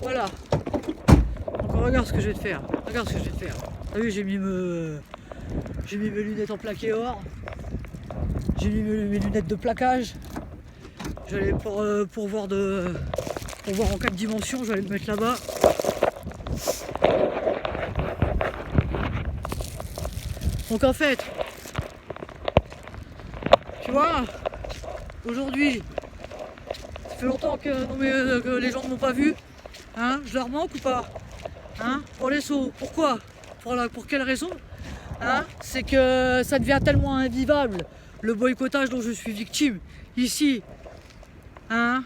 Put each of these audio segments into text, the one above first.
Voilà. Donc regarde ce que je vais te faire. Regarde ce que je vais te faire. T'as vu, j'ai mis mes lunettes en plaqué or. J'ai mis mes lunettes de plaquage. J'allais pour voir en 4 dimensions, j'allais me mettre là-bas. Donc en fait, tu vois, aujourd'hui, ça fait longtemps que les gens ne m'ont pas vu. Hein, je leur manque ou pas? Hein, pour les sauts. Pourquoi? Pour quelle raison? Hein, c'est que ça devient tellement invivable, le boycottage dont je suis victime ici. Hein,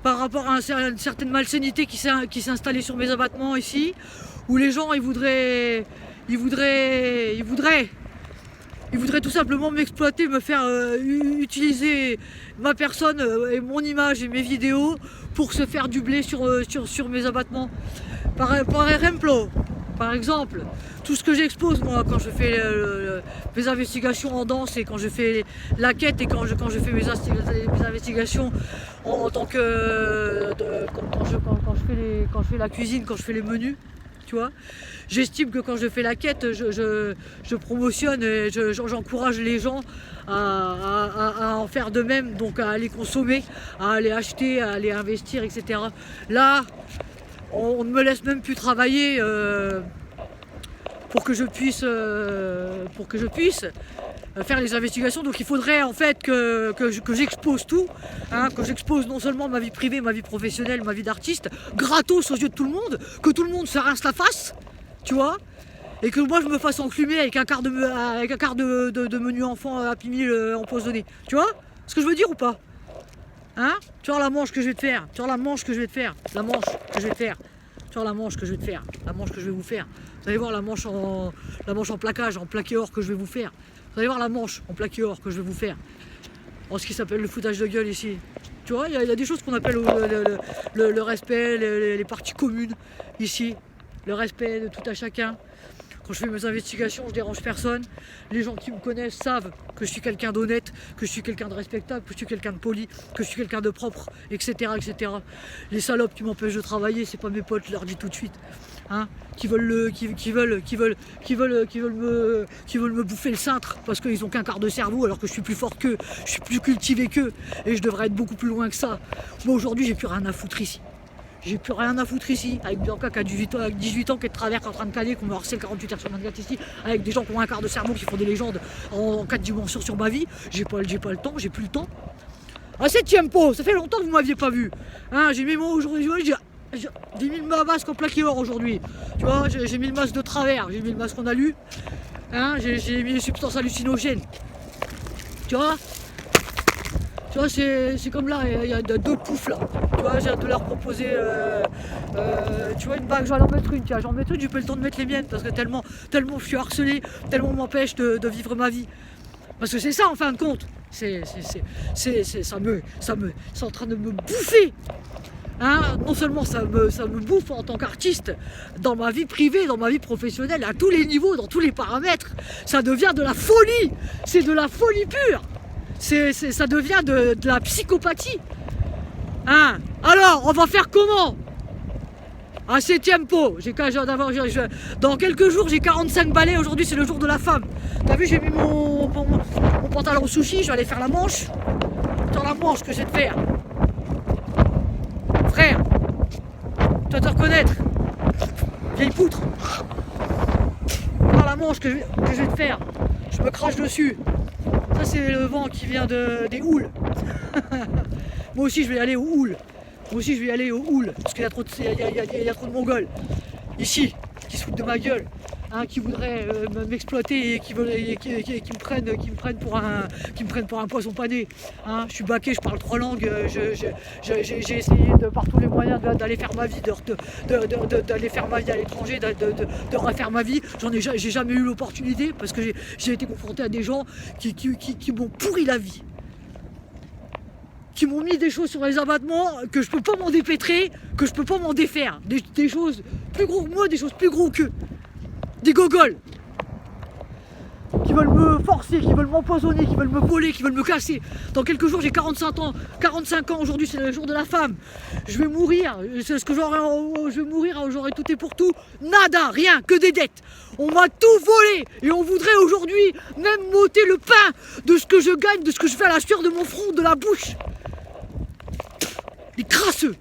par rapport à une certaine malsénité qui s'est installée sur mes abattements ici, où les gens ils voudraient tout simplement m'exploiter, me faire utiliser ma personne et mon image et mes vidéos pour se faire du blé sur mes abattements. Par exemple, tout ce que j'expose moi quand je fais mes investigations en danse et quand je fais la quête et quand je fais mes investigations en tant que quand je fais la cuisine, quand je fais les menus, tu vois, j'estime que quand je fais la quête, je promotionne et j'encourage les gens à en faire de même, donc à aller consommer, à aller acheter, à aller investir, etc. Là, on ne me laisse même plus travailler pour que je puisse faire les investigations. Donc il faudrait en fait que j'expose tout, hein, que j'expose non seulement ma vie privée, ma vie professionnelle, ma vie d'artiste, gratos aux yeux de tout le monde, que tout le monde se rince la face, tu vois, et que moi je me fasse enclumer avec un quart de menu enfant Happy Meal empoisonné. Tu vois ce que je veux dire ou pas? Hein? Tu vois la manche que je vais te faire, tu vois la manche que je vais te faire, la manche que je vais te faire, tu vois la manche que je vais te faire, la manche que je vais vous faire. Vous allez voir la manche en plaquage, en plaqué or que je vais vous faire. Vous allez voir la manche en plaqué or que je vais vous faire. En ce qui s'appelle le foutage de gueule ici. Tu vois, il y a des choses qu'on appelle le respect, les parties communes ici. Le respect de tout à chacun. Quand je fais mes investigations, je dérange personne. Les gens qui me connaissent savent que je suis quelqu'un d'honnête, que je suis quelqu'un de respectable, que je suis quelqu'un de poli, que je suis quelqu'un de propre, etc., etc. Les salopes qui m'empêchent de travailler, c'est pas mes potes, je leur dis tout de suite. Hein, qui veulent me bouffer le cintre parce qu'ils ont qu'un quart de cerveau alors que je suis plus fort qu'eux, je suis plus cultivé qu'eux et je devrais être beaucoup plus loin que ça. Moi aujourd'hui, j'ai plus rien à foutre ici. J'ai plus rien à foutre ici, avec Bianca qui a 18 ans, qui est de travers, qui est en train de caler, qu'on me harcèle 48 heures sur 24 ici, avec des gens qui ont un quart de cerveau, qui font des légendes en 4 dimensions sur ma vie. J'ai pas le temps, j'ai plus le temps. Ah, 7ème pot, ça fait longtemps que vous m'aviez pas vu. Hein, j'ai mis moi aujourd'hui, j'ai mis ma masque en plaqué or aujourd'hui. Tu vois, j'ai mis le masque de travers, j'ai mis le masque en alu. Hein, j'ai mis les substances hallucinogènes. Tu vois? Tu vois, c'est comme là, il y a 2 poufs là. Tu vois, j'ai hâte de leur proposer, tu vois, une bague, je vais en mettre une, tiens, j'en mets une, j'ai pas le temps de mettre les miennes parce que tellement je suis harcelé, tellement on m'empêche de vivre ma vie. Parce que c'est ça en fin de compte, c'est en train de me bouffer. Hein, non seulement ça me bouffe en tant qu'artiste, dans ma vie privée, dans ma vie professionnelle, à tous les niveaux, dans tous les paramètres, ça devient de la folie, c'est de la folie pure. Ça devient de la psychopathie. Hein? Alors, on va faire comment? Un 7ème pot. Dans quelques jours, j'ai 45 balais. Aujourd'hui, c'est le jour de la femme. T'as vu, j'ai mis mon pantalon sushi. Je vais aller faire la manche. Dans la manche que je vais te faire. Frère, tu vas te reconnaître. Vieille poutre. Dans la manche que je vais te faire. Je me crache dessus. Ça c'est le vent qui vient des houles. Moi aussi je vais aller aux houles. Parce qu'il y a trop de Mongols ici qui se foutent de ma gueule, hein, qui voudraient m'exploiter et qui me prennent pour un poisson pané. Hein, je suis baqué, je parle 3 langues, j'ai essayé par tous les moyens d'aller faire ma vie, d'aller faire ma vie à l'étranger, de refaire ma vie. J'ai jamais eu l'opportunité parce que j'ai été confronté à des gens qui m'ont pourri la vie. Qui m'ont mis des choses sur les abattements que je peux pas m'en dépêtrer, que je peux pas m'en défaire. Des choses plus gros que moi, des choses plus gros qu'eux. Des gogoles qui veulent me forcer, qui veulent m'empoisonner, qui veulent me voler, qui veulent me casser. Dans quelques jours, j'ai 45 ans. 45 ans aujourd'hui, c'est le jour de la femme. Je vais mourir. C'est ce que je vais mourir, j'aurai tout et pour tout. Nada, rien, que des dettes. On m'a tout volé et on voudrait aujourd'hui même m'ôter le pain de ce que je gagne, de ce que je fais à la sueur de mon front, de la bouche. Les crasseux.